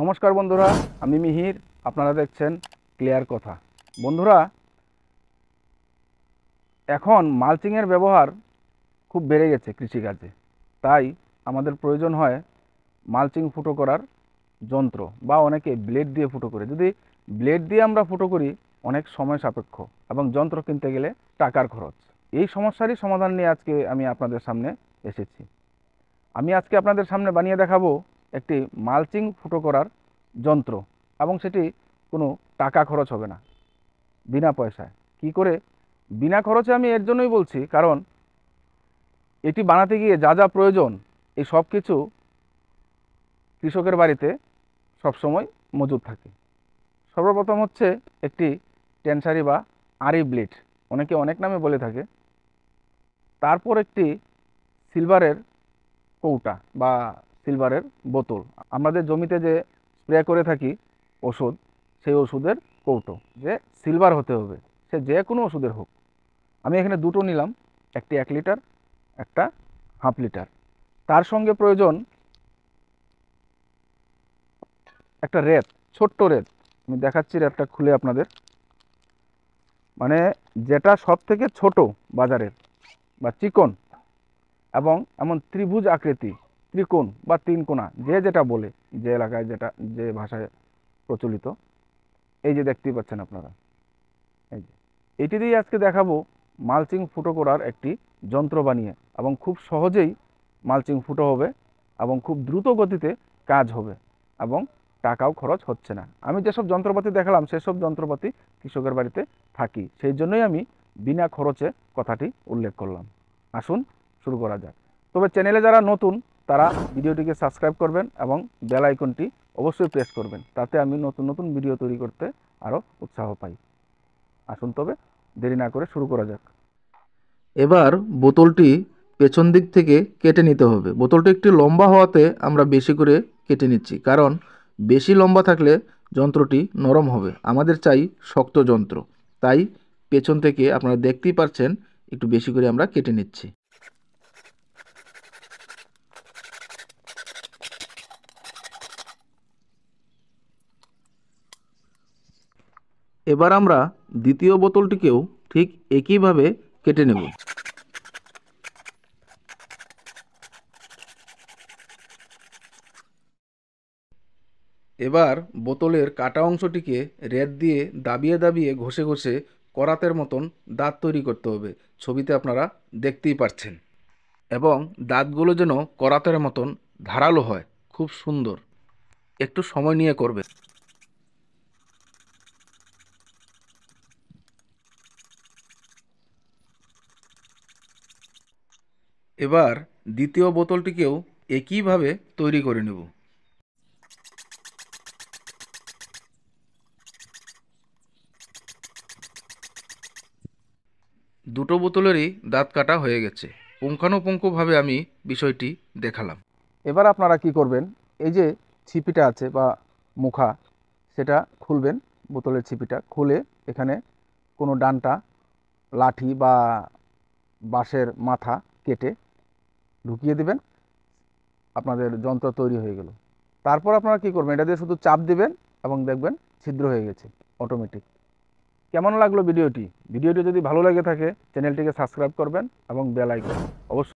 নমস্কার বন্ধুরা, আমি মিহির। আপনারা দেখছেন ক্লিয়ার কথা। বন্ধুরা, এখন মালচিংয়ের ব্যবহার খুব বেড়ে গেছে কৃষিকাজে। তাই আমাদের প্রয়োজন হয় মালচিং ফুটো করার যন্ত্র, বা অনেকে ব্লেড দিয়ে ফুটো করে। যদি ব্লেড দিয়ে আমরা ফুটো করি, অনেক সময় সাপেক্ষ এবং যন্ত্র কিনতে গেলে টাকার খরচ। এই সমস্যারই সমাধান নিয়ে আজকে আমি আপনাদের সামনে এসেছি। আমি আজকে আপনাদের সামনে বানিয়ে দেখাবো একটি মালচিং ফুটো করার যন্ত্র, এবং সেটি কোনো টাকা খরচ হবে না, বিনা পয়সায়। কি করে বিনা খরচে আমি এর জন্যই বলছি, কারণ এটি বানাতে গিয়ে যা যা প্রয়োজন এই সব কিছু কৃষকের বাড়িতে সবসময় মজুদ থাকে। সর্বপ্রথম হচ্ছে একটি টেনসারি বা আরি ব্লেড, অনেকে অনেক নামে বলে থাকে। তারপর একটি সিলভারের কৌটা বা সিলভারের বোতল, আমাদের জমিতে যে স্প্রে করে থাকি ওষুধ, সেই ওষুধের কৌটো, যে সিলভার হতে হবে, সে যে কোনো ওষুধের হোক। আমি এখানে দুটো নিলাম, একটি 1 লিটার, একটা 1/2 লিটার। তার সঙ্গে প্রয়োজন একটা রেত, ছোট্ট রেত। আমি দেখাচ্ছি রেতটা খুলে আপনাদের, মানে যেটা সব থেকে ছোট বাজারের, বা চিকন, এবং এমন ত্রিভুজ আকৃতি, ত্রিকোণ বা 3 কোণা, যে যেটা বলে, যে এলাকায় যেটা যে ভাষায় প্রচলিত। এই যে দেখতেই পাচ্ছেন আপনারা, এই যে এটি দিয়ে আজকে দেখাবো মালচিং ফুটো করার একটি যন্ত্র বানিয়ে, এবং খুব সহজেই মালচিং ফুটো হবে, এবং খুব দ্রুত গতিতে কাজ হবে, এবং টাকাও খরচ হচ্ছে না। আমি যেসব যন্ত্রপাতি দেখালাম সেসব যন্ত্রপাতি কৃষকের বাড়িতে থাকি, সেই জন্যই আমি বিনা খরচে কথাটি উল্লেখ করলাম। আসুন শুরু করা যাক। তবে চ্যানেলে যারা নতুন, তারা ভিডিওটিকে সাবস্ক্রাইব করবেন এবং বেল আইকনটি অবশ্যই প্রেস করবেন, তাতে আমি নতুন নতুন ভিডিও তৈরি করতে আরও উৎসাহ পাই। আসুন তবে দেরি না করে শুরু করা যাক। এবার বোতলটি পেছন দিক থেকে কেটে নিতে হবে। বোতলটি একটু লম্বা হওয়াতে আমরা বেশি করে কেটে নিচ্ছি, কারণ বেশি লম্বা থাকলে যন্ত্রটি নরম হবে। আমাদের চাই শক্ত যন্ত্র, তাই পেছন থেকে আপনারা দেখতেই পাচ্ছেন একটু বেশি করে আমরা কেটে নিচ্ছি। এবার আমরা দ্বিতীয় বোতলটিকেও ঠিক একইভাবে কেটে নেব। এবার বোতলের কাটা অংশটিকে রেত দিয়ে দাবিয়ে দাবিয়ে ঘষে ঘষে করাতের মতন দাঁত তৈরি করতে হবে। ছবিতে আপনারা দেখতেই পাচ্ছেন, এবং দাঁতগুলো যেন করাতের মতন ধারালো হয়, খুব সুন্দর। একটু সময় নিয়ে করবে। এবার দ্বিতীয় বোতলটিকেও একইভাবে তৈরি করে নেব। দুটো বোতলেরই দাঁত কাটা হয়ে গেছে। পুঙ্খানুপুঙ্খভাবে আমি বিষয়টি দেখালাম। এবার আপনারা কি করবেন, এই যে ছিপিটা আছে বা মুখা, সেটা খুলবেন। বোতলের ছিপিটা খুলে এখানে কোনো ডান্টা, লাঠি বা বাঁশের মাথা কেটে ঢুকিয়ে দিবেন। আপনাদের যন্ত্র তৈরি হয়ে গেল। তারপর আপনারা কি করবেন, এটা দিয়ে শুধু চাপ দিবেন এবং দেখবেন ছিদ্র হয়ে গেছে অটোমেটিক। কেমন লাগলো ভিডিওটি? ভিডিওটি যদি ভালো লেগে থাকে চ্যানেলটিকে সাবস্ক্রাইব করবেন এবং বেল আইকন অবশ্যই